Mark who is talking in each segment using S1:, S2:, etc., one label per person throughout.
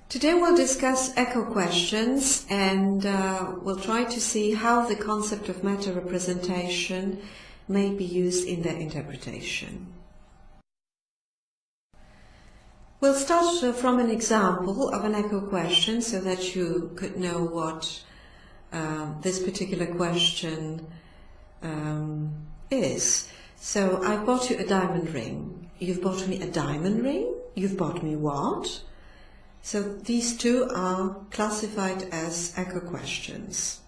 S1: Today we'll discuss echo questions and we'll try to see how the concept of meta representation may be used in their interpretation. We'll start from an example of an echo question so that you could know what this particular question is. So I bought you a diamond ring. You've bought me a diamond ring. You've bought me what? So these two are classified as echo questions.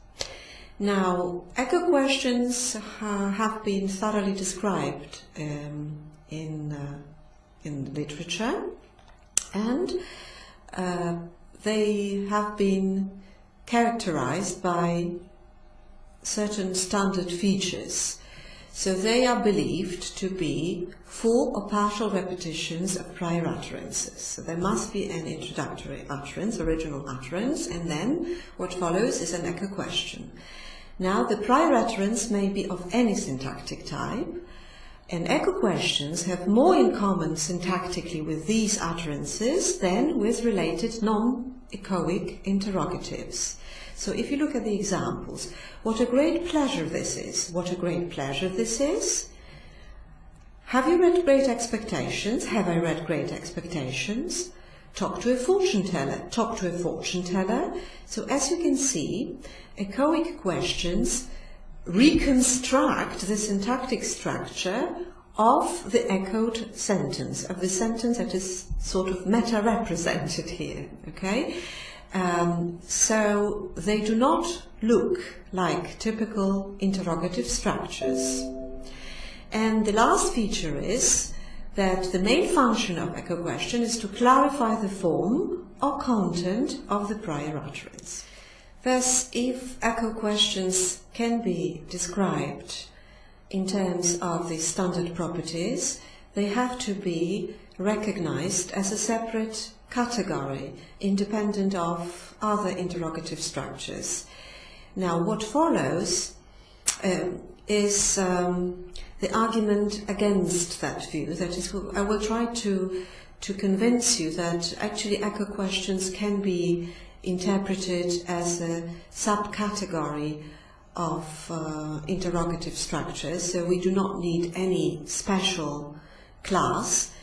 S1: Now, echo questions have been thoroughly described in literature, and they have been characterized by certain standard features. So they are believed to be full or partial repetitions of prior utterances. So there must be an introductory utterance, original utterance, and then what follows is an echo question. Now the prior utterance may be of any syntactic type, and echo questions have more in common syntactically with these utterances than with related non-echoic interrogatives. So if you look at the examples, what a great pleasure this is. What a great pleasure this is. Have you read Great Expectations? Have I read Great Expectations? Talk to a fortune teller. Talk to a fortune teller. So as you can see, echoic questions reconstruct the syntactic structure of the echoed sentence, of the sentence that is sort of meta-represented here, okay? So they do not look like typical interrogative structures. And the last feature is that the main function of echo question is to clarify the form or content of the prior utterance. Thus, if echo questions can be described in terms of the standard properties, they have to be recognized as a separate category, independent of other interrogative structures. Now, what follows is the argument against that view. That is, I will try to convince you that actually echo questions can be interpreted as a subcategory of interrogative structures, so we do not need any special class.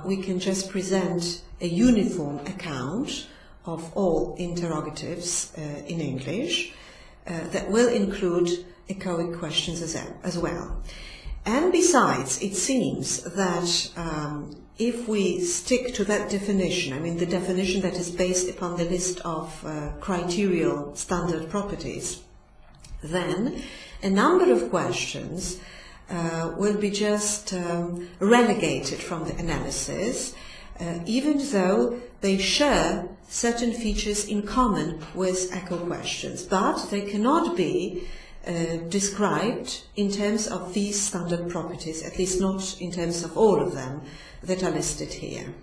S1: We can just present a uniform account of all interrogatives in English that will include echoic questions as well. And besides, it seems that if we stick to that definition, I mean the definition that is based upon the list of criterial standard properties, then a number of questions will be just relegated from the analysis, even though they share certain features in common with echo questions, but they cannot be described in terms of these standard properties, at least not in terms of all of them that are listed here.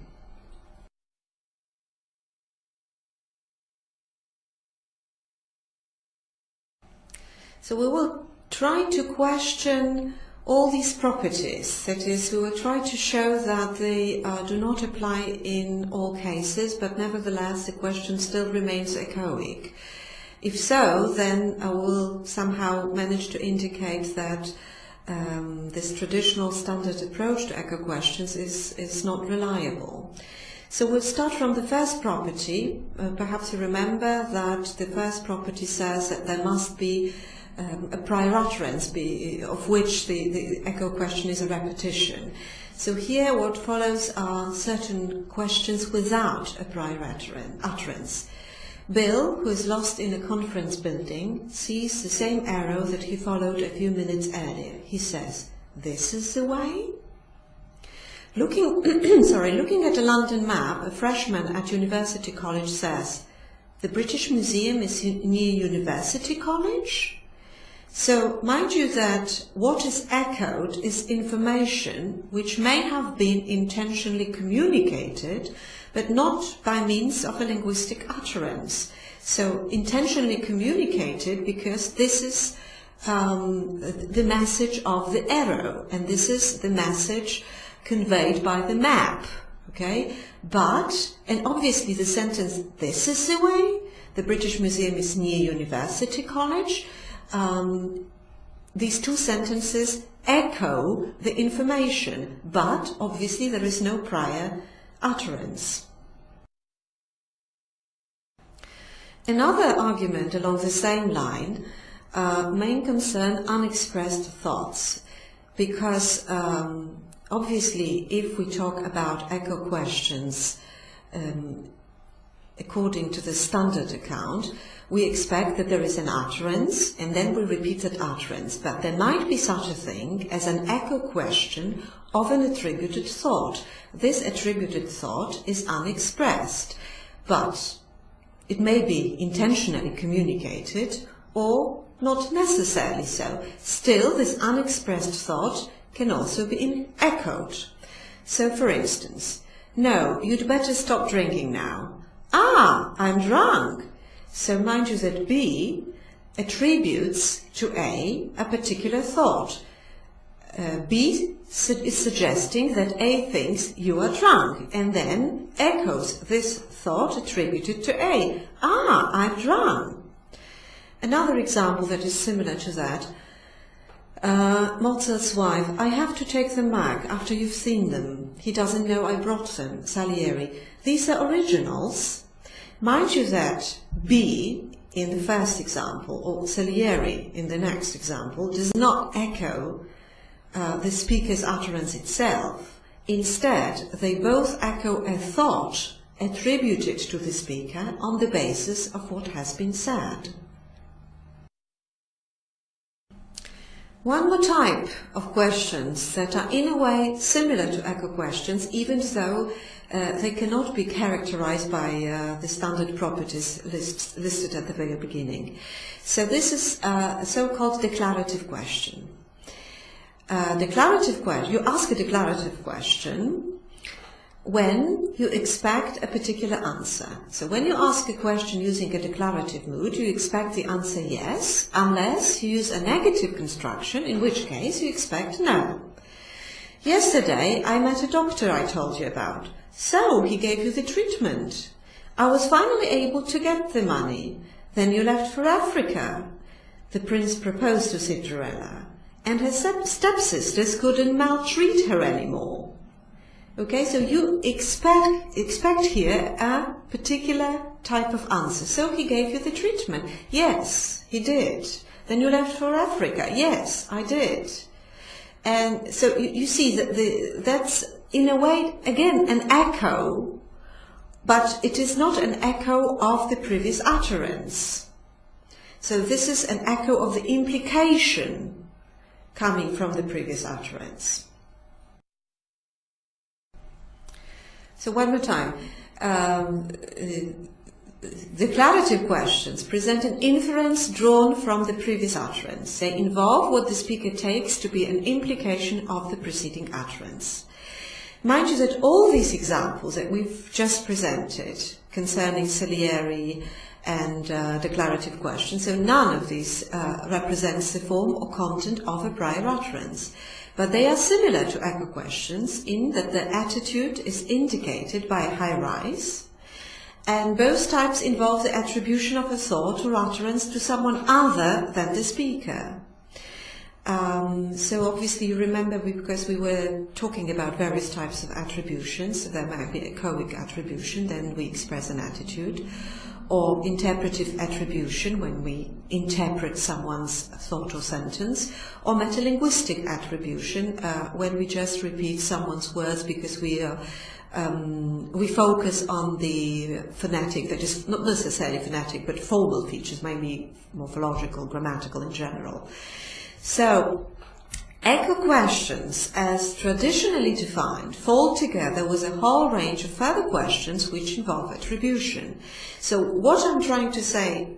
S1: So we will try to question all these properties. That is, we will try to show that they do not apply in all cases, but nevertheless the question still remains echoic. If so, then I will somehow manage to indicate that this traditional standard approach to echo questions is not reliable. So we'll start from the first property. Perhaps you remember that the first property says that there must be a prior utterance of which the echo question is a repetition. So here what follows are certain questions without a prior utterance. Bill, who is lost in a conference building, sees the same arrow that he followed a few minutes earlier. He says, "This is the way?" Looking at a London map, a freshman at University College says, "The British Museum is near University College?" So mind you that what is echoed is information which may have been intentionally communicated, but not by means of a linguistic utterance. So intentionally communicated because this is the message of the arrow, and this is the message conveyed by the map. Okay, but, and obviously the sentence, this is the way, the British Museum is near University College, these two sentences echo the information, but obviously there is no prior utterance. Another argument along the same line may concern unexpressed thoughts, because obviously if we talk about echo questions according to the standard account, we expect that there is an utterance and then we repeat that utterance, but there might be such a thing as an echo question of an attributed thought. This attributed thought is unexpressed, but it may be intentionally communicated or not necessarily so. Still, this unexpressed thought can also be echoed. So, for instance, no, you'd better stop drinking now. Ah, I'm drunk. So mind you that B attributes to A a particular thought. B is suggesting that A thinks you are drunk, and then echoes this thought attributed to A. Ah, I'm drunk. Another example that is similar to that, Mozart's wife, I have to take them back after you've seen them. He doesn't know I brought them, Salieri. These are originals. Mind you that B in the first example, or Salieri in the next example, does not echo the speaker's utterance itself. Instead, they both echo a thought attributed to the speaker on the basis of what has been said. One more type of questions that are in a way similar to echo questions, even though they cannot be characterized by the standard properties listed at the very beginning. So this is a so-called declarative question. You ask a declarative question when you expect a particular answer. So when you ask a question using a declarative mood, you expect the answer yes, unless you use a negative construction, in which case you expect no. Yesterday I met a doctor I told you about. So he gave you the treatment. I was finally able to get the money. Then you left for Africa. The prince proposed to Cinderella, and her stepsisters couldn't maltreat her anymore. Okay, so you expect here a particular type of answer. So he gave you the treatment. Yes, he did. Then you left for Africa. Yes, I did. And so you see that that's in a way, again, an echo, but it is not an echo of the previous utterance. So this is an echo of the implication coming from the previous utterance. So one more time, declarative questions present an inference drawn from the previous utterance. They involve what the speaker takes to be an implication of the preceding utterance. Mind you that all these examples that we've just presented concerning Salieri and declarative questions, so none of these represents the form or content of a prior utterance. But they are similar to echo questions in that the attitude is indicated by a high rise, and both types involve the attribution of a thought or utterance to someone other than the speaker. So obviously you remember, because we were talking about various types of attributions, so there might be echoic attribution, then we express an attitude, or interpretive attribution when we interpret someone's thought or sentence, or metalinguistic attribution when we just repeat someone's words because we focus on the phonetic, that is not necessarily phonetic, but formal features, mainly morphological, grammatical in general. So, echo questions, as traditionally defined, fall together with a whole range of further questions which involve attribution. So what I'm trying to say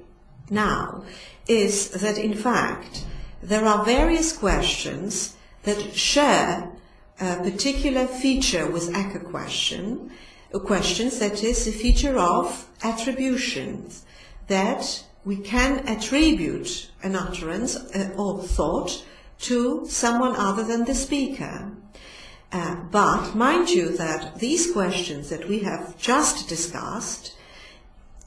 S1: now is that, in fact, there are various questions that share a particular feature with echo questions, that is, the feature of attributions, that we can attribute an utterance or thought to someone other than the speaker. But mind you that these questions that we have just discussed,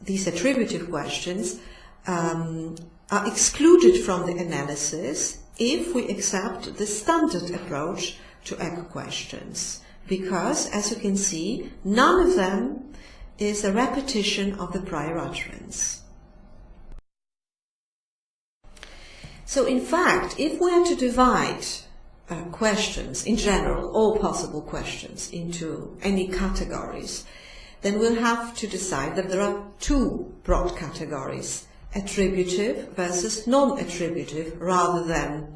S1: these attributive questions, are excluded from the analysis if we accept the standard approach to echo questions, because, as you can see, none of them is a repetition of the prior utterance. So, in fact, if we are to divide questions in general, all possible questions, into any categories, then we'll have to decide that there are two broad categories: attributive versus non-attributive, rather than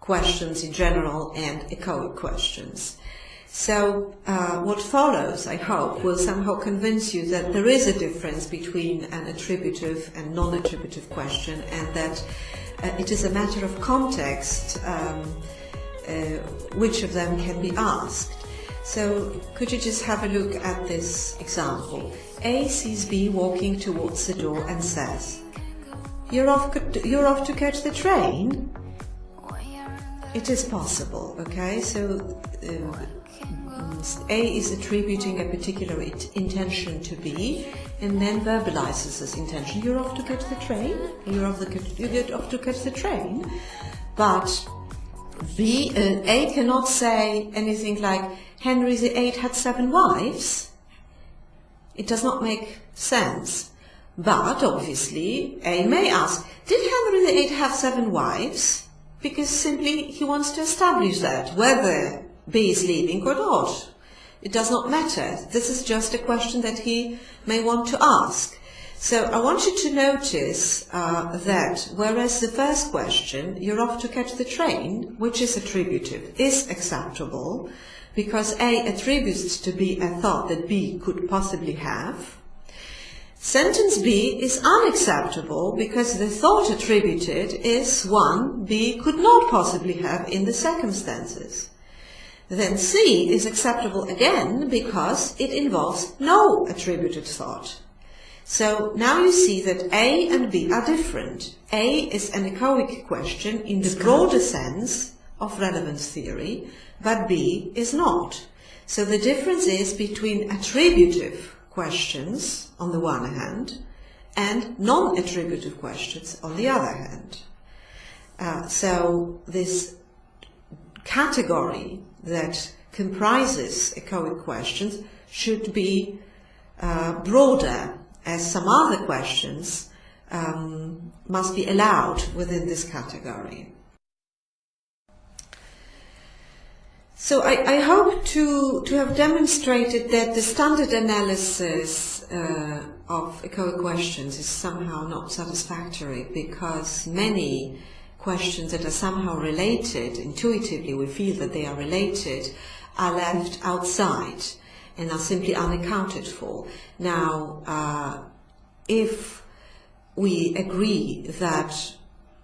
S1: questions in general and echoic questions. So what follows, I hope, will somehow convince you that there is a difference between an attributive and non-attributive question, and that it is a matter of context which of them can be asked. So could you just have a look at this example? A sees B walking towards the door and says, you're off to catch the train? It is possible, okay? So A is attributing a particular intention to B, and then verbalizes this intention. You're off to catch the train? You're off to catch the train? But A cannot say anything like, Henry VIII had 7 wives. It does not make sense. But obviously, A may ask, did Henry VIII have 7 wives? Because simply he wants to establish that, whether B is leaving or not. It does not matter. This is just a question that he may want to ask. So I want you to notice that whereas the first question, you're off to catch the train, which is attributive, is acceptable, because A attributes to B a thought that B could possibly have. Sentence B is unacceptable because the thought attributed is one B could not possibly have in the circumstances. Then C is acceptable again because it involves no attributed thought. So now you see that A and B are different. A is an echoic question in the broader sense of relevance theory, but B is not. So the difference is between attributive questions on the one hand and non-attributive questions on the other hand. So this category that comprises echoic questions should be broader, as some other questions must be allowed within this category. So I hope to have demonstrated that the standard analysis of echoic questions is somehow not satisfactory, because many questions that are somehow related, intuitively we feel that they are related, are left outside and are simply unaccounted for. Now, if we agree that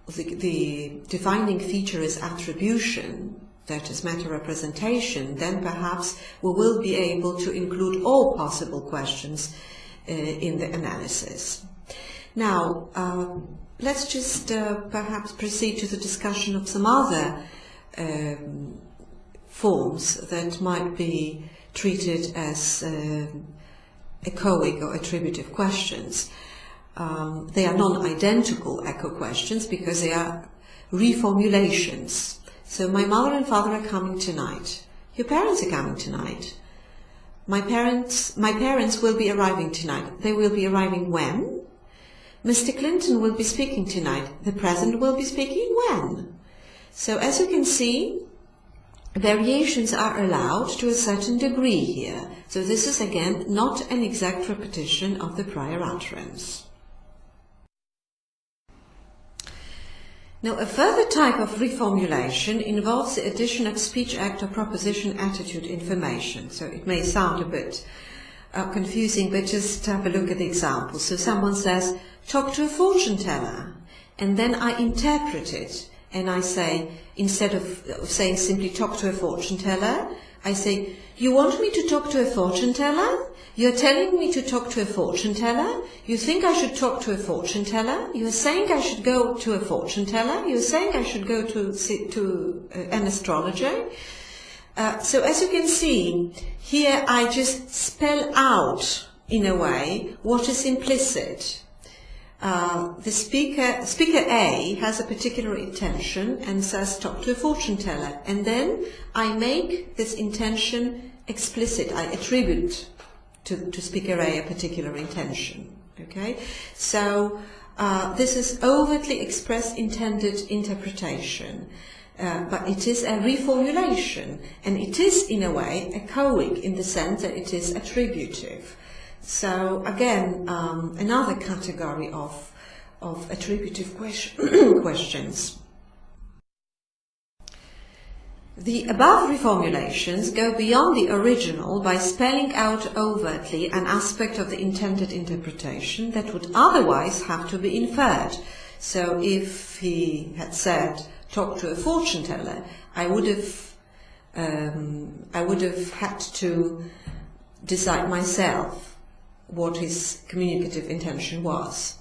S1: the defining feature is attribution, that is meta representation, then perhaps we will be able to include all possible questions in the analysis. Now, let's just perhaps proceed to the discussion of some other forms that might be treated as echoic or attributive questions. They are non-identical echo questions because they are reformulations. So my mother and father are coming tonight. Your parents are coming tonight. My parents will be arriving tonight. They will be arriving when? Mr. Clinton will be speaking tonight. The President will be speaking when? So as you can see, variations are allowed to a certain degree here. So this is again not an exact repetition of the prior utterance. Now, a further type of reformulation involves the addition of speech, act, or proposition, attitude, information. So it may sound a bit confusing, but just have a look at the example. So someone says, talk to a fortune teller, and then I interpret it, and I say, instead of saying simply talk to a fortune teller, I say, you want me to talk to a fortune teller? You're telling me to talk to a fortune teller? You think I should talk to a fortune teller? You're saying I should go to a fortune teller? You're saying I should go to an astrologer? So as you can see, here I just spell out, in a way, what is implicit. The speaker A has a particular intention and says, talk to a fortune teller. And then I make this intention explicit. I attribute to speaker A a particular intention. Okay? So this is overtly expressed intended interpretation. But it is a reformulation, and it is, in a way, echoic in the sense that it is attributive. So, again, another category of attributive questions. The above reformulations go beyond the original by spelling out overtly an aspect of the intended interpretation that would otherwise have to be inferred. So, if he had said, talk to a fortune teller, I would have had to decide myself what his communicative intention was.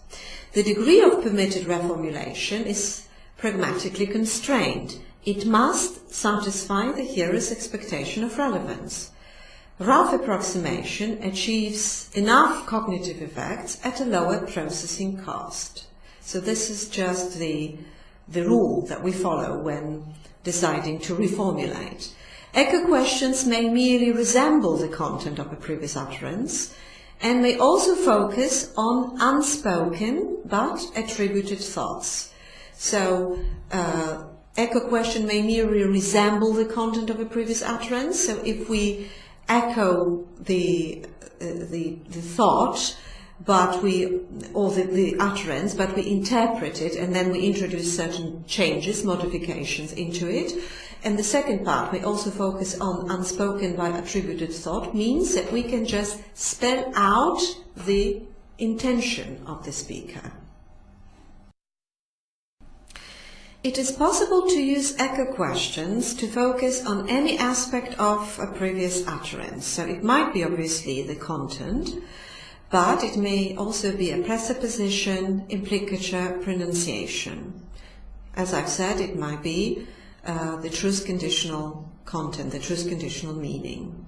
S1: The degree of permitted reformulation is pragmatically constrained. It must satisfy the hearer's expectation of relevance. Rough approximation achieves enough cognitive effects at a lower processing cost. So this is just the rule that we follow when deciding to reformulate. Echo questions may merely resemble the content of a previous utterance and may also focus on unspoken but attributed thoughts. So, echo question may merely resemble the content of a previous utterance. So if we echo the thought, but the utterance, but we interpret it and then we introduce certain changes, modifications into it. And the second part, we also focus on unspoken but attributed thought, means that we can just spell out the intention of the speaker. It is possible to use echo questions to focus on any aspect of a previous utterance. So it might be obviously the content, but it may also be a presupposition, implicature, pronunciation. As I've said, it might be the truth conditional content, the truth conditional meaning.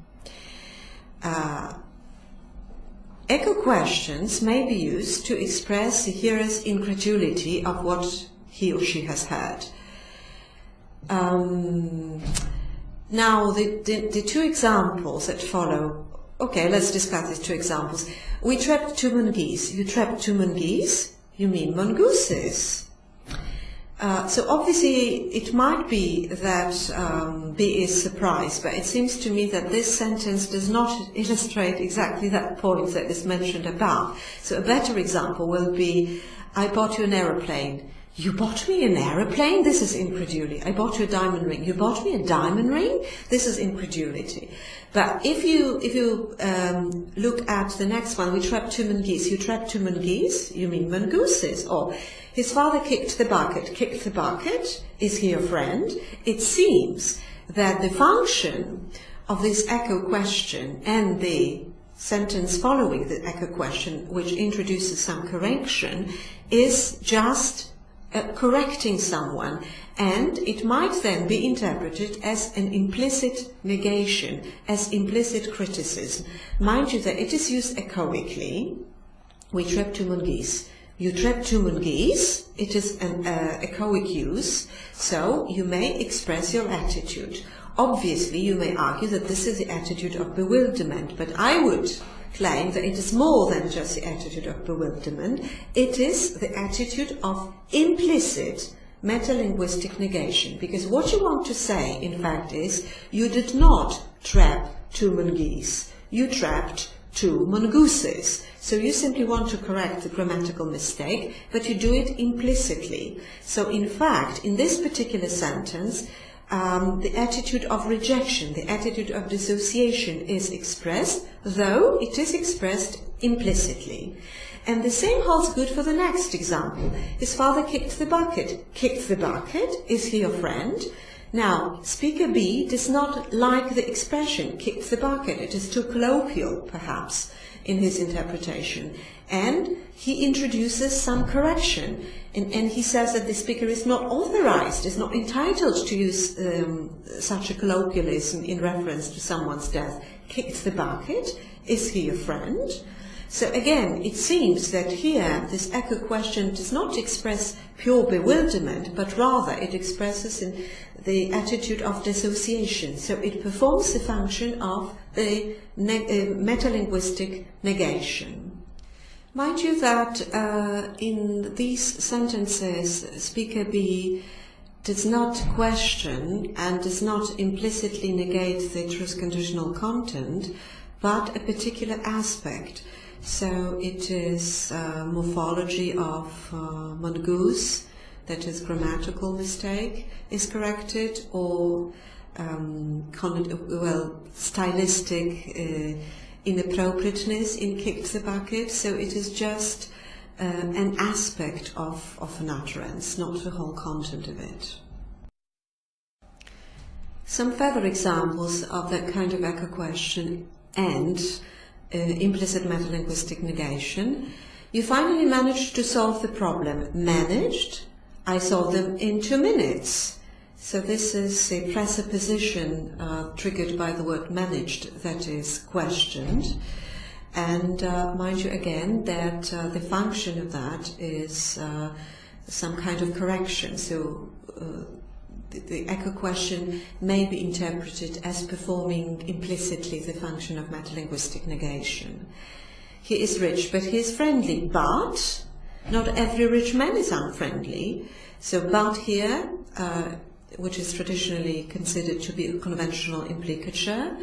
S1: Echo questions may be used to express the hearer's incredulity of what he or she has heard. Now, the two examples that follow. Okay, let's discuss these two examples. We trapped 2 mongoose. You trapped 2 mongoose? You mean mongooses. So obviously it might be that B is surprised, but it seems to me that this sentence does not illustrate exactly that point that is mentioned above. So a better example will be, I bought you an aeroplane. You bought me an aeroplane? This is incredulity. I bought you a diamond ring. You bought me a diamond ring? This is incredulity. But if you look at the next one, we trapped 2 mongoose. You trapped 2 mongoose? You mean mongooses? Or his father kicked the bucket. Kicked the bucket? Is he a friend? It seems that the function of this echo question and the sentence following the echo question, which introduces some correction, is just correcting someone, and it might then be interpreted as an implicit negation, as implicit criticism. Mind you that it is used echoically. We trapped 2 mongoose. You trapped 2 mongoose. It is an echoic use, so you may express your attitude. Obviously, you may argue that this is the attitude of bewilderment, but I would claim that it is more than just the attitude of bewilderment. It is the attitude of implicit metalinguistic negation, because what you want to say, in fact, is you did not trap 2 mongoose. You trapped 2 mongooses. So you simply want to correct the grammatical mistake, but you do it implicitly. So in fact, in this particular sentence, the attitude of rejection, the attitude of dissociation is expressed, though it is expressed implicitly. And the same holds good for the next example. His father kicked the bucket. Kicked the bucket? Is he a friend? Now, speaker B does not like the expression kick the bucket. It is too colloquial, perhaps, in his interpretation. And he introduces some correction. And he says that the speaker is not authorized, is not entitled to use such a colloquialism in reference to someone's death. Kicked the bucket? Is he a friend? So again, it seems that here this echo question does not express pure bewilderment, but rather it expresses in the attitude of dissociation. So it performs the function of the metalinguistic negation. Mind you that in these sentences, speaker B does not question and does not implicitly negate the truth conditional content, but a particular aspect. So it is morphology of mongoose, that is grammatical mistake, is corrected, or stylistic inappropriateness in kicked the bucket. So it is just an aspect of an utterance, not the whole content of it. Some further examples of that kind of echo question and implicit metalinguistic negation. You finally managed to solve the problem. Managed? I solved them in 2 minutes. So this is a presupposition triggered by the word managed that is questioned. And mind you again that the function of that is some kind of correction. So the echo question may be interpreted as performing implicitly the function of metalinguistic negation. He is rich, but he is friendly. But not every rich man is unfriendly. So but here, which is traditionally considered to be a conventional implicature,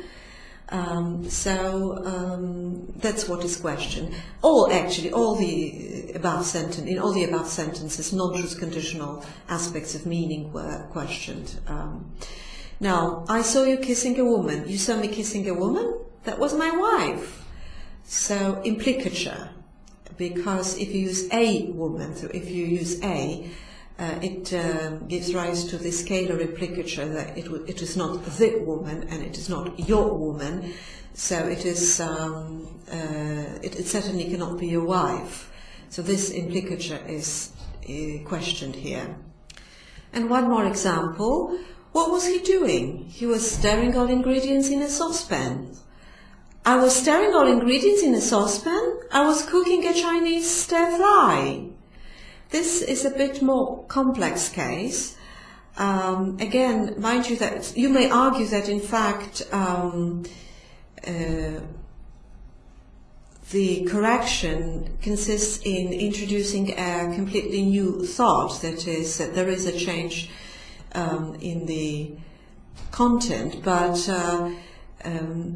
S1: that's what is questioned. In all the above sentences, non-truth conditional aspects of meaning were questioned. Now, I saw you kissing a woman. You saw me kissing a woman? That was my wife. So, implicature, because if you use a woman, so if you use a, it gives rise to the scalar implicature that it is not the woman and it is not your woman, so it is it certainly cannot be your wife. So this implicature is questioned here. And one more example. What was he doing? He was stirring all ingredients in a saucepan. I was stirring all ingredients in a saucepan? I was cooking a Chinese stir-fry. This is a bit more complex case. Again, mind you that you may argue that in fact the correction consists in introducing a completely new thought, that is, that there is a change in the content, but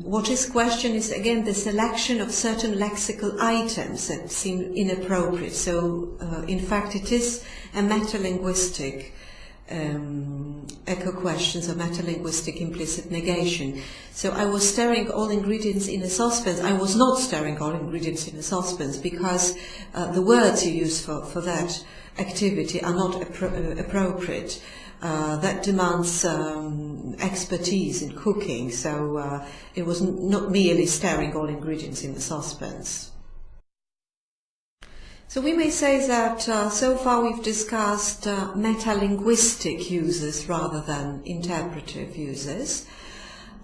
S1: what is questioned is again the selection of certain lexical items that seem inappropriate. So in fact it is a metalinguistic echo questions, or metalinguistic implicit negation. So I was stirring all ingredients in a saucepan. I was not stirring all ingredients in a saucepan because the words you use for that activity are not appropriate. That demands expertise in cooking, so it was not merely stirring all ingredients in the saucepans. So we may say that so far we've discussed metalinguistic uses rather than interpretive uses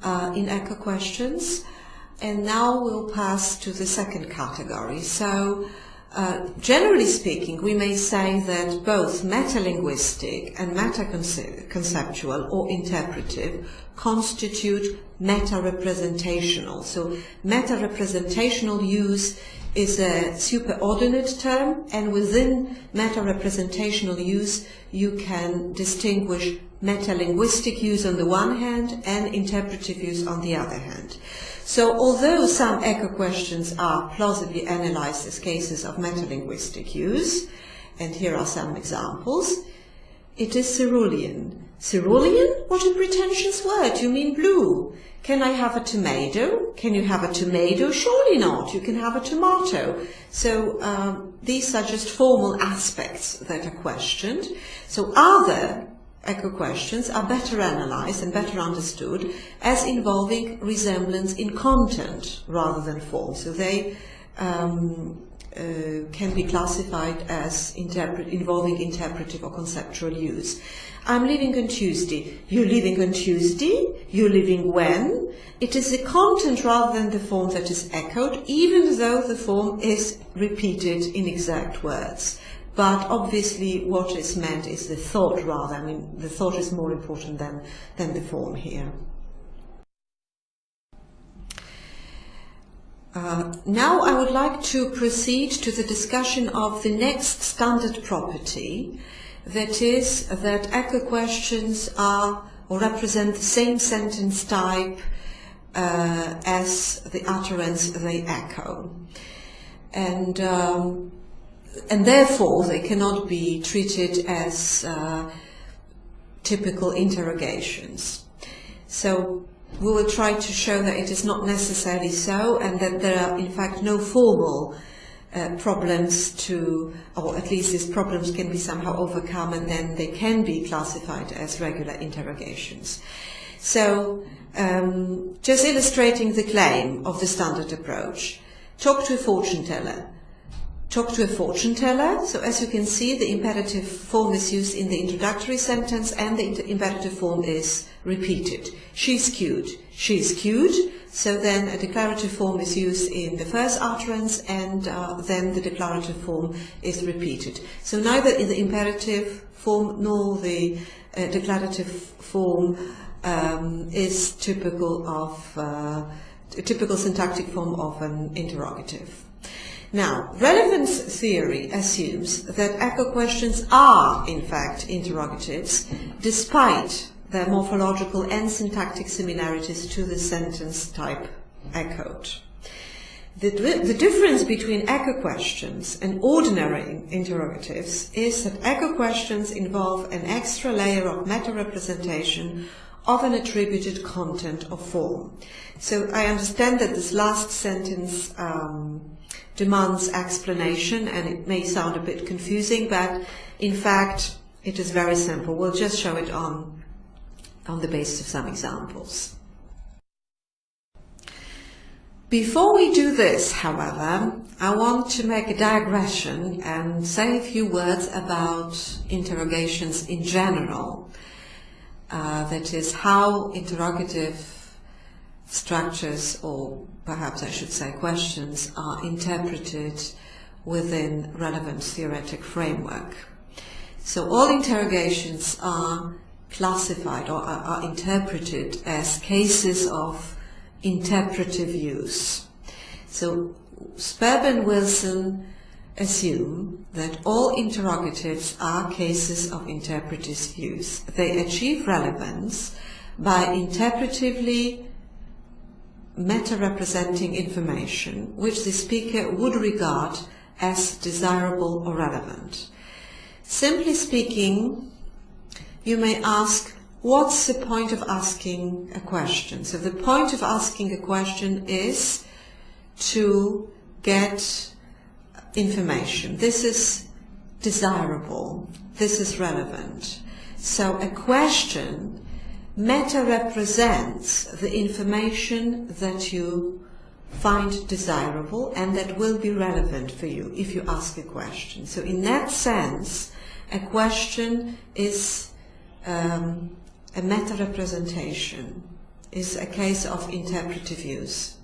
S1: in echo questions, and now we'll pass to the second category. So generally speaking, we may say that both metalinguistic and metaconceptual or interpretive constitute meta-representational. So meta-representational use is a superordinate term, and within meta-representational use you can distinguish metalinguistic use on the one hand and interpretive use on the other hand. So although some echo questions are plausibly analyzed as cases of metalinguistic use, and here are some examples, it is cerulean. Cerulean? What a pretentious word! You mean blue. Can I have a tomato? Can you have a tomato? Surely not. You can have a tomato. So these are just formal aspects that are questioned. So are there echo questions are better analyzed and better understood as involving resemblance in content rather than form. So they can be classified as involving interpretive or conceptual use. I'm leaving on Tuesday. You're leaving on Tuesday. You're leaving when? It is the content rather than the form that is echoed, even though the form is repeated in exact words. But obviously what is meant is the thought rather. I mean, the thought is more important than the form here. Now I would like to proceed to the discussion of the next standard property, that is that echo questions are or represent the same sentence type as the utterance they echo. And therefore they cannot be treated as typical interrogations. So we will try to show that it is not necessarily so, and that there are in fact no formal problems to, or at least these problems can be somehow overcome, and then they can be classified as regular interrogations. So just illustrating the claim of the standard approach, talk to a fortune teller. Talk to a fortune teller. So as you can see, the imperative form is used in the introductory sentence and the imperative form is repeated. She's cute. She's cute. So then a declarative form is used in the first utterance, and then the declarative form is repeated. So neither in the imperative form nor the declarative form is typical of a typical syntactic form of an interrogative. Now, relevance theory assumes that echo questions are, in fact, interrogatives, despite their morphological and syntactic similarities to the sentence type echoed. The difference between echo questions and ordinary interrogatives is that echo questions involve an extra layer of meta-representation of an attributed content or form. So I understand that this last sentence demands explanation, and it may sound a bit confusing, but in fact it is very simple. We'll just show it on the basis of some examples. Before we do this, however, I want to make a digression and say a few words about interrogations in general. That is, how interrogative structures, or perhaps I should say questions, are interpreted within relevant theoretic framework. So all interrogations are classified or are interpreted as cases of interpretive use. So Sperber and Wilson assume that all interrogatives are cases of interpretive use. They achieve relevance by interpretively meta-representing information which the speaker would regard as desirable or relevant. Simply speaking, you may ask, what's the point of asking a question? So the point of asking a question is to get information. This is desirable. This is relevant. So a question meta-represents the information that you find desirable and that will be relevant for you if you ask a question. So in that sense, a question is a meta-representation, is a case of interpretive use.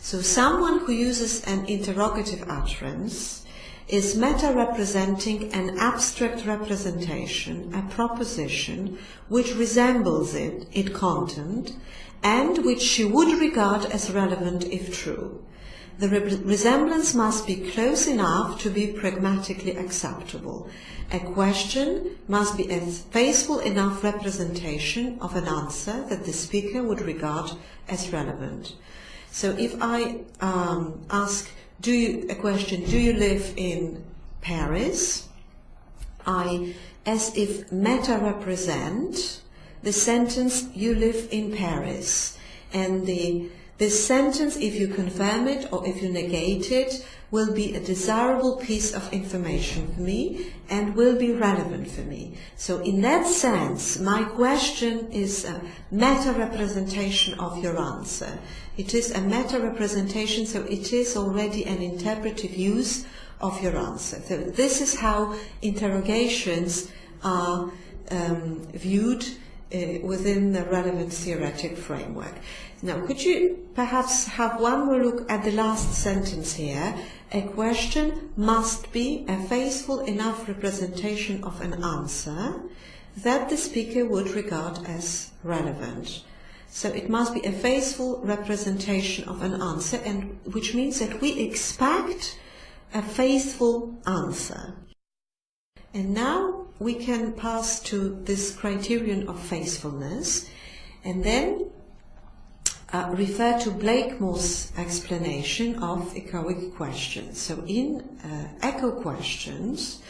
S1: So someone who uses an interrogative utterance is meta-representing an abstract representation, a proposition which resembles it in content and which she would regard as relevant if true. The resemblance must be close enough to be pragmatically acceptable. A question must be a faithful enough representation of an answer that the speaker would regard as relevant. So if I ask a question, do you live in Paris? I, as if meta-represent the sentence, you live in Paris. And the this sentence, if you confirm it or if you negate it, will be a desirable piece of information for me and will be relevant for me. So in that sense, my question is a meta-representation of your answer. It is a meta-representation, so it is already an interpretive use of your answer. So this is how interrogations are viewed within the relevant theoretic framework. Now, could you perhaps have one more look at the last sentence here? A question must be a faithful enough representation of an answer that the speaker would regard as relevant. So it must be a faithful representation of an answer, and which means that we expect a faithful answer. And now we can pass to this criterion of faithfulness and then refer to Blakemore's explanation of echoic questions. So in echo questions,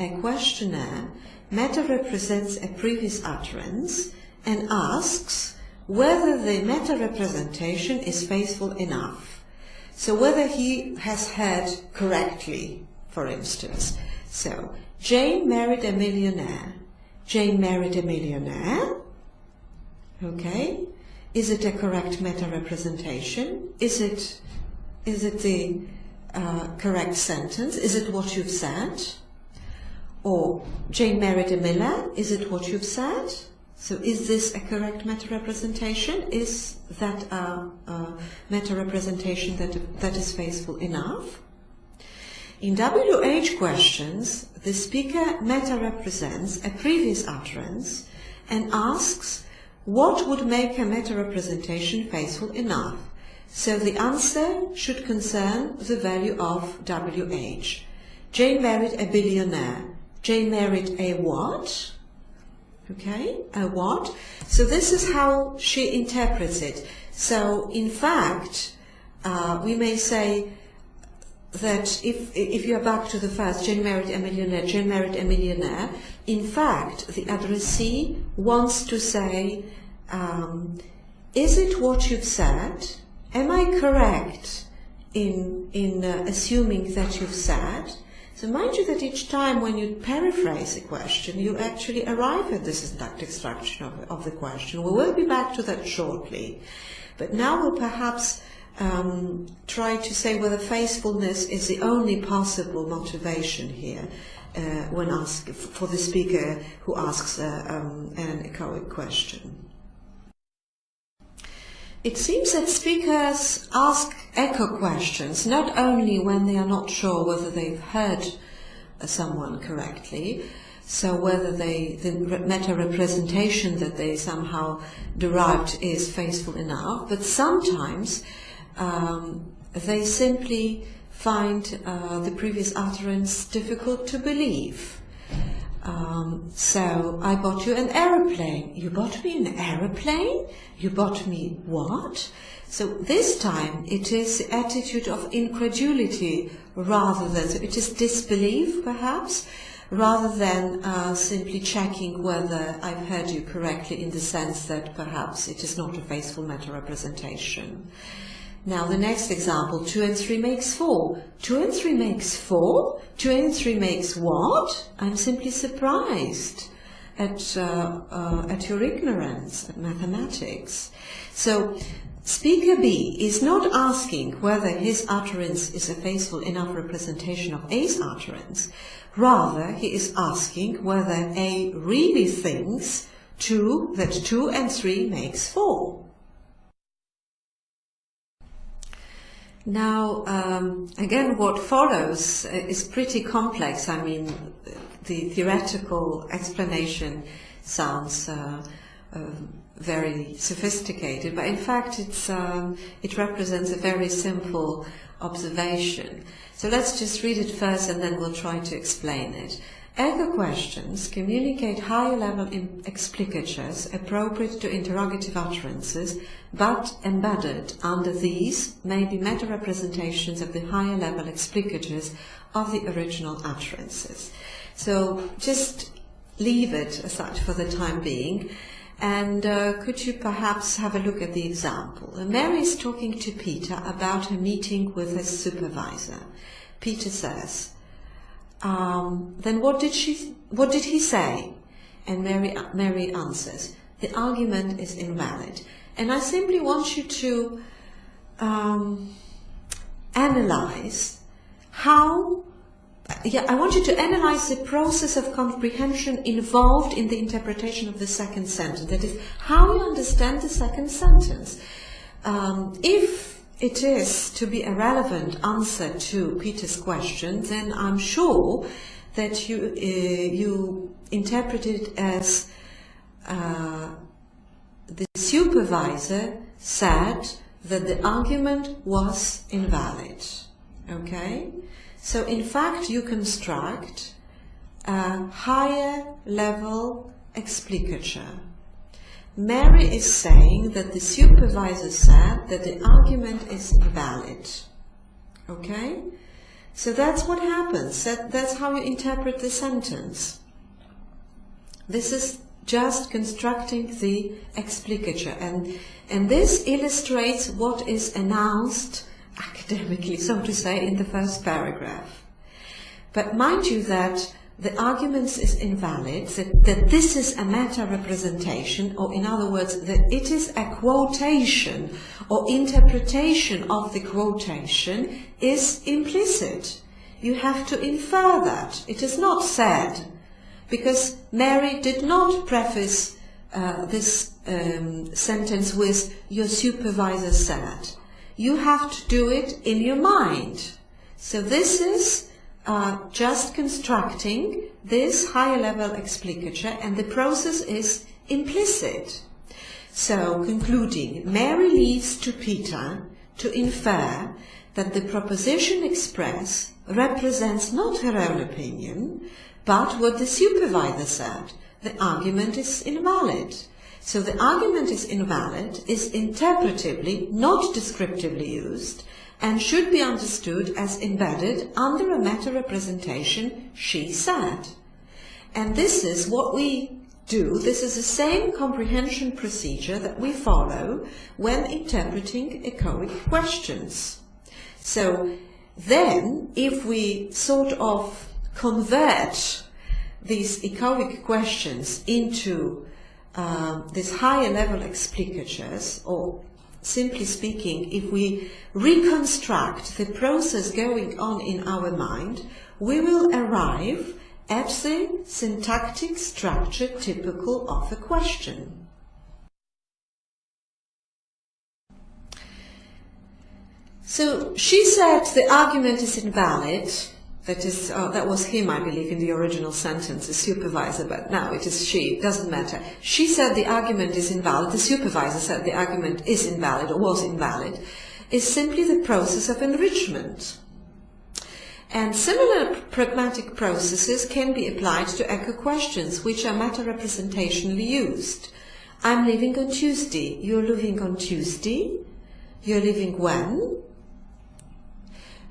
S1: a questioner meta-represents a previous utterance and asks whether the meta-representation is faithful enough. So whether he has heard correctly, for instance. So, Jane married a millionaire. Jane married a millionaire. Okay. Is it a correct meta-representation? Is it the correct sentence? Is it what you've said? Or Jane married a miller? Is it what you've said? So is this a correct meta-representation? Is that a meta-representation that is faithful enough? In WH questions, the speaker meta-represents a previous utterance and asks what would make a meta-representation faithful enough. So the answer should concern the value of WH. Jane married a billionaire. Jane married a what? Okay, a what? So this is how she interprets it. So in fact, we may say that if you are back to the first, Jane married a millionaire, Jane married a millionaire, in fact, the addressee wants to say, is it what you've said? Am I correct in assuming that you've said? So mind you that each time when you paraphrase a question, you actually arrive at the syntactic structure of the question. We will be back to that shortly. But now we'll perhaps try to say whether faithfulness is the only possible motivation here when asked for the speaker who asks an echoic question. It seems that speakers ask echo questions not only when they are not sure whether they've heard someone correctly, so whether the meta-representation that they somehow derived is faithful enough, but sometimes they simply find the previous utterance difficult to believe. So, I bought you an aeroplane. You bought me an aeroplane? You bought me what? So this time it is the attitude of incredulity rather than, so it is disbelief perhaps, rather than simply checking whether I've heard you correctly in the sense that perhaps it is not a faithful meta-representation. Now the next example, 2 and 3 makes 4. 2 and 3 makes 4? 2 and 3 makes what? I'm simply surprised at your ignorance at mathematics. So speaker B is not asking whether his utterance is a faithful enough representation of A's utterance. Rather, he is asking whether A really thinks that 2 and 3 makes 4. Now, again, what follows is pretty complex. I mean, the theoretical explanation sounds very sophisticated, but in fact it represents a very simple observation. So let's just read it first and then we'll try to explain it. Echo questions communicate higher level explicatures appropriate to interrogative utterances, but embedded under these may be meta-representations of the higher level explicatures of the original utterances. So just leave it as such for the time being. And could you perhaps have a look at the example? Mary is talking to Peter about her meeting with his supervisor. Peter says, then what did he say? And Mary answers, the argument is invalid. And I simply want you to analyze I want you to analyze the process of comprehension involved in the interpretation of the second sentence. That is, how you understand the second sentence. If it is to be a relevant answer to Peter's question, then I'm sure that you interpret it as the supervisor said that the argument was invalid. Okay? So in fact you construct a higher level explicature. Mary is saying that the supervisor said that the argument is invalid. Okay? So that's what happens. That's how you interpret the sentence. This is just constructing the explicature, and this illustrates what is announced academically, so to say, in the first paragraph. But mind you that the argument is invalid, that this is a meta-representation, or in other words, that it is a quotation or interpretation of the quotation is implicit. You have to infer that. It is not said, because Mary did not preface this sentence with, your supervisor said. You have to do it in your mind. So this is just constructing this higher level explicature, and the process is implicit. So, concluding, Mary leaves to Peter to infer that the proposition expressed represents not her own opinion, but what the supervisor said. The argument is invalid. So the argument is invalid is interpretively, not descriptively used, and should be understood as embedded under a meta-representation, she said. And this is what we do. This is the same comprehension procedure that we follow when interpreting echoic questions. So then, if we sort of convert these echoic questions into these higher level explicatures, or simply speaking, if we reconstruct the process going on in our mind, we will arrive at the syntactic structure typical of a question. So she said the argument is invalid. That was him, I believe, in the original sentence, the supervisor, but now it is she, it doesn't matter. She said the argument is invalid, the supervisor said the argument is invalid or was invalid, is simply the process of enrichment. And similar pragmatic processes can be applied to echo questions, which are meta-representationally used. I'm leaving on Tuesday. You're leaving on Tuesday. You're leaving when?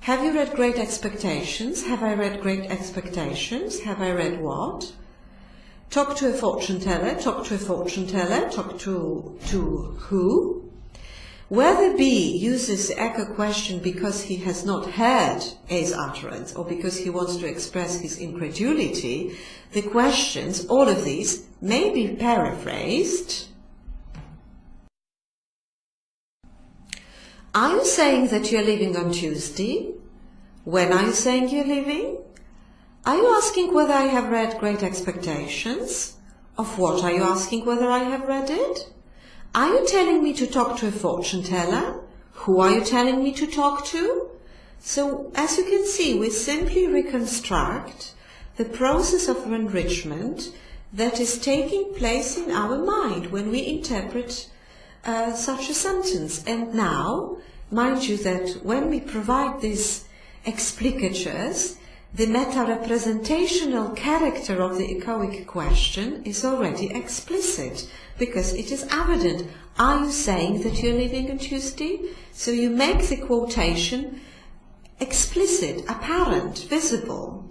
S1: Have you read Great Expectations? Have I read Great Expectations? Have I read what? Talk to a fortune teller. Talk to a fortune teller. Talk to who? Whether B uses the echo question because he has not heard A's utterance or because he wants to express his incredulity, the questions, all of these, may be paraphrased. Are you saying that you're leaving on Tuesday? When are you saying you're leaving? Are you asking whether I have read Great Expectations? Of what are you asking whether I have read it? Are you telling me to talk to a fortune teller? Who are you telling me to talk to? So, as you can see, we simply reconstruct the process of enrichment that is taking place in our mind when we interpret such a sentence. And now, mind you that when we provide these explicatures, the meta-representational character of the echoic question is already explicit, because it is evident. Are you saying that you're leaving on Tuesday? So you make the quotation explicit, apparent, visible.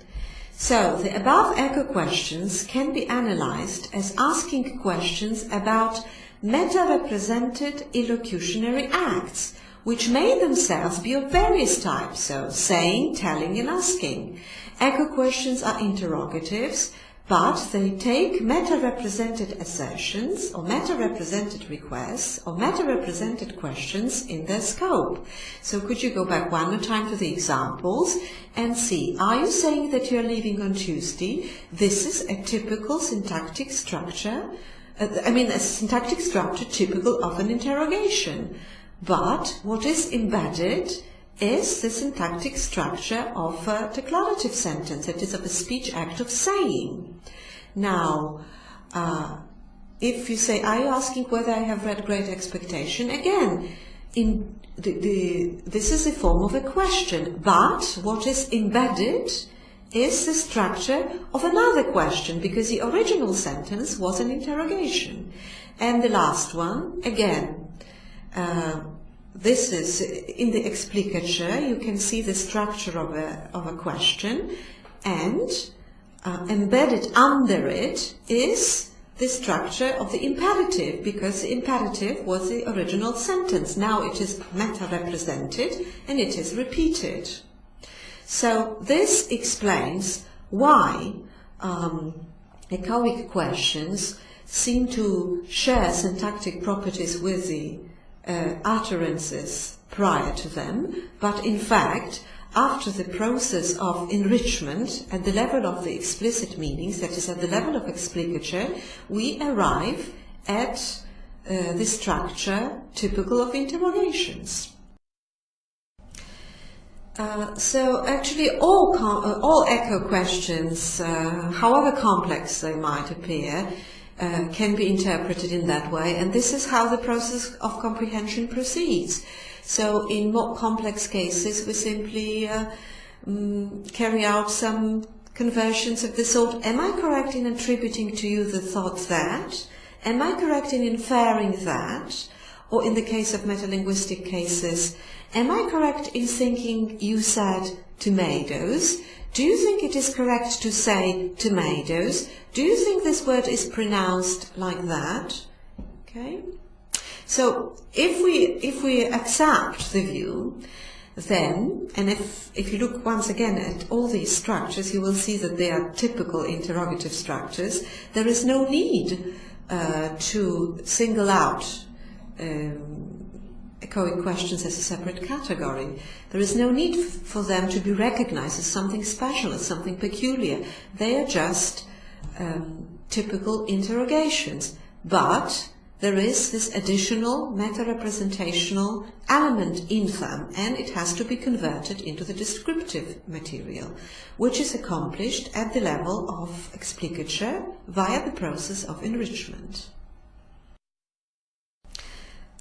S1: So, the above echo questions can be analyzed as asking questions about meta-represented illocutionary acts, which may themselves be of various types, so saying, telling and asking. Echo questions are interrogatives, but they take meta-represented assertions or meta-represented requests or meta-represented questions in their scope. So could you go back one more time to the examples and see, are you saying that you're leaving on Tuesday? This is a typical syntactic structure, a syntactic structure typical of an interrogation. But what is embedded is the syntactic structure of a declarative sentence, that is of a speech act of saying. Now, if you say, are you asking whether I have read Great Expectation? Again, this is a form of a question, but what is embedded is the structure of another question, because the original sentence was an interrogation. And the last one, again, this is in the explicature. You can see the structure of a question, and embedded under it is the structure of the imperative, because the imperative was the original sentence. Now it is meta-represented and it is repeated. So this explains why echoic questions seem to share syntactic properties with the utterances prior to them, but in fact, after the process of enrichment at the level of the explicit meanings, that is at the level of explicature, we arrive at the structure typical of interrogations. So actually all echo questions, however complex they might appear, can be interpreted in that way, and this is how the process of comprehension proceeds. So in more complex cases we simply carry out some conversions of the sort, am I correct in attributing to you the thought that? Am I correct in inferring that? Or in the case of metalinguistic cases, am I correct in thinking you said tomatoes? Do you think it is correct to say tomatoes? Do you think this word is pronounced like that? Okay. So if we accept the view, then, and if you look once again at all these structures, you will see that they are typical interrogative structures. There is no need to single out echoic questions as a separate category. There is no need for them to be recognized as something special, as something peculiar. They are just typical interrogations. But there is this additional meta-representational element in them, and it has to be converted into the descriptive material, which is accomplished at the level of explicature via the process of enrichment.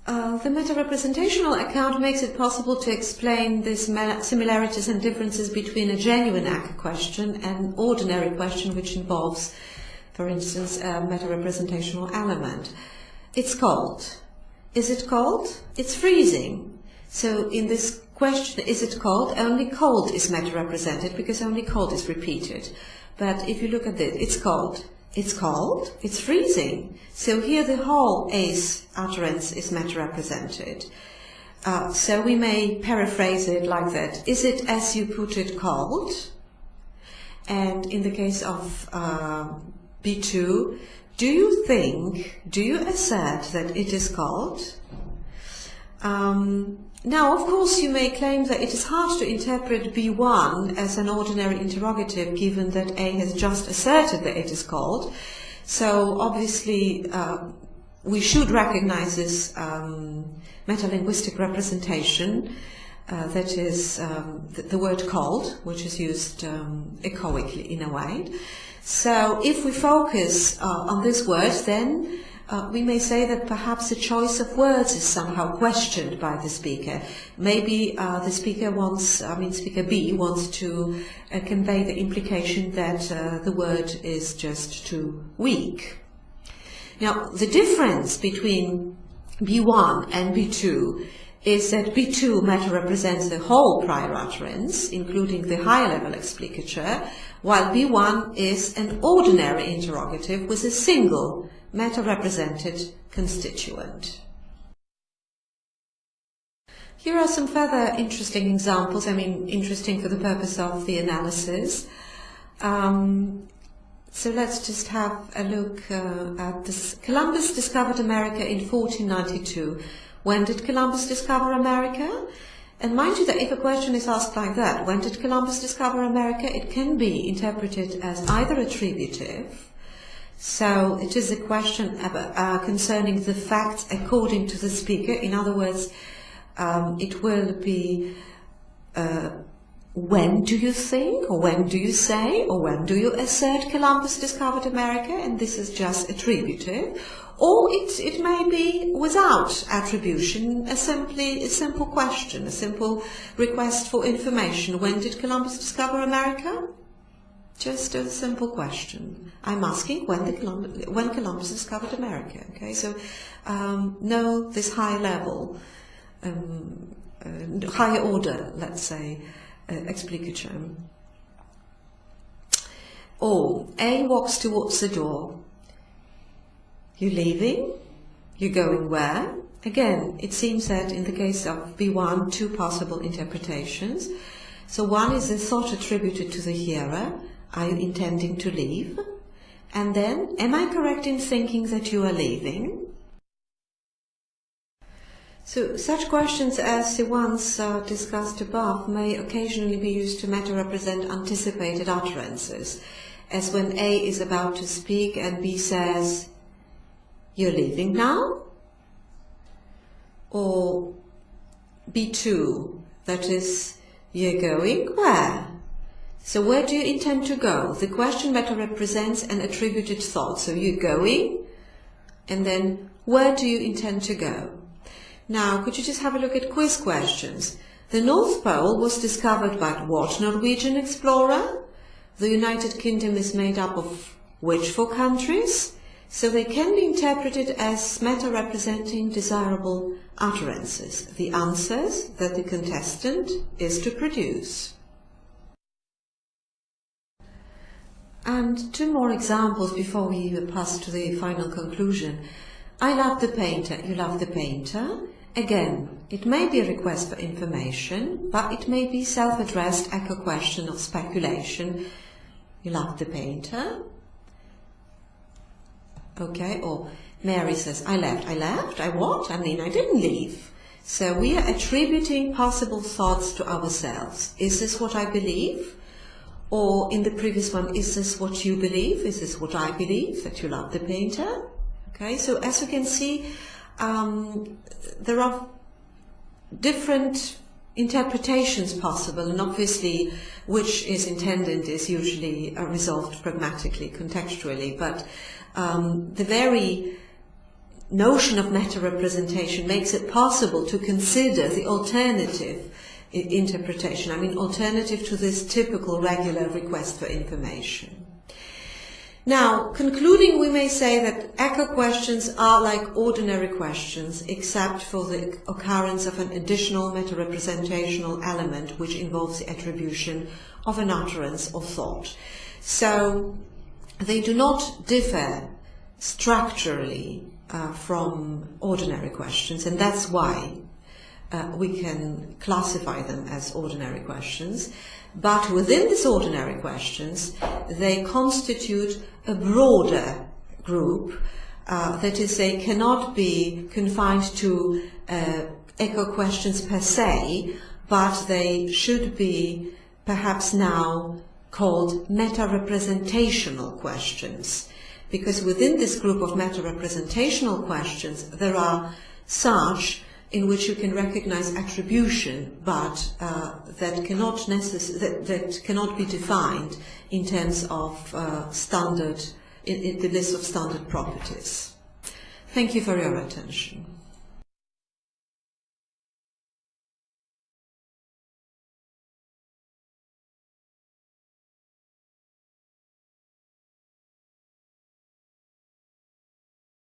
S1: The meta-representational account makes it possible to explain these similarities and differences between a genuine echo question and an ordinary question which involves, for instance, a meta-representational element. It's cold. Is it cold? It's freezing. So in this question, is it cold? Only cold is meta-represented because only cold is repeated. But if you look at it, it's cold. It's cold, it's freezing. So here the whole ace utterance is meta-represented. So we may paraphrase it like that. Is it as you put it cold? And in the case of B2, do you assert that it is cold? Now, of course, you may claim that it is hard to interpret B1 as an ordinary interrogative, given that A has just asserted that it is cold. So, obviously, we should recognize this metalinguistic representation, that is the word cold, which is used echoically in a way. So, if we focus on this word, then we may say that perhaps the choice of words is somehow questioned by the speaker. Maybe the speaker speaker B wants to convey the implication that the word is just too weak. Now, the difference between B1 and B2 is that B2 meta represents the whole prior utterance, including the higher level explicature, while B1 is an ordinary interrogative with a single meta-represented constituent. Here are some further interesting examples, interesting for the purpose of the analysis. So let's just have a look at this. Columbus discovered America in 1492. When did Columbus discover America? And mind you that if a question is asked like that, when did Columbus discover America, it can be interpreted as either attributive, so it is a question concerning the facts according to the speaker. In other words, it will be when do you think, or when do you say, or when do you assert Columbus discovered America, and this is just attributive. Or it may be without attribution, a simple question, a simple request for information. When did Columbus discover America? Just a simple question. I'm asking when Columbus discovered America. Okay, so no, this high level, higher order, let's say, explicature. Or A walks towards the door. You leaving? You going where? Again, it seems that in the case of B1, two possible interpretations. So one is a thought attributed to the hearer. Are you intending to leave? And then, am I correct in thinking that you are leaving? So such questions as the ones discussed above may occasionally be used to meta-represent anticipated utterances, as when A is about to speak and B says, "You're leaving now?" Or B2, that is, "You're going where?" So where do you intend to go? The question meta-represents an attributed thought. So you're going, and then where do you intend to go? Now, could you just have a look at quiz questions? The North Pole was discovered by what Norwegian explorer? The United Kingdom is made up of which 4 countries? So they can be interpreted as meta-representing desirable utterances, the answers that the contestant is to produce. And 2 more examples before we pass to the final conclusion. I love the painter, you love the painter. Again, it may be a request for information, but it may be self-addressed echo question of speculation. You love the painter. Okay, or Mary says, I left. I what? I didn't leave. So we are attributing possible thoughts to ourselves. Is this what I believe? Or in the previous one, is this what you believe? Is this what I believe, that you love the painter? Okay, so as you can see, there are different interpretations possible, and obviously which is intended is usually resolved pragmatically, contextually, but the very notion of meta-representation makes it possible to consider the alternative interpretation, alternative to this typical regular request for information. Now, concluding, we may say that echo questions are like ordinary questions, except for the occurrence of an additional meta-representational element which involves the attribution of an utterance or thought. So, they do not differ structurally from ordinary questions, and that's why we can classify them as ordinary questions. But within these ordinary questions, they constitute a broader group. That is, they cannot be confined to echo questions per se, but they should be perhaps now called meta-representational questions. Because within this group of meta-representational questions, there are such in which you can recognize attribution, but that cannot be defined in terms of standard, in the list of standard properties. Thank you for your attention.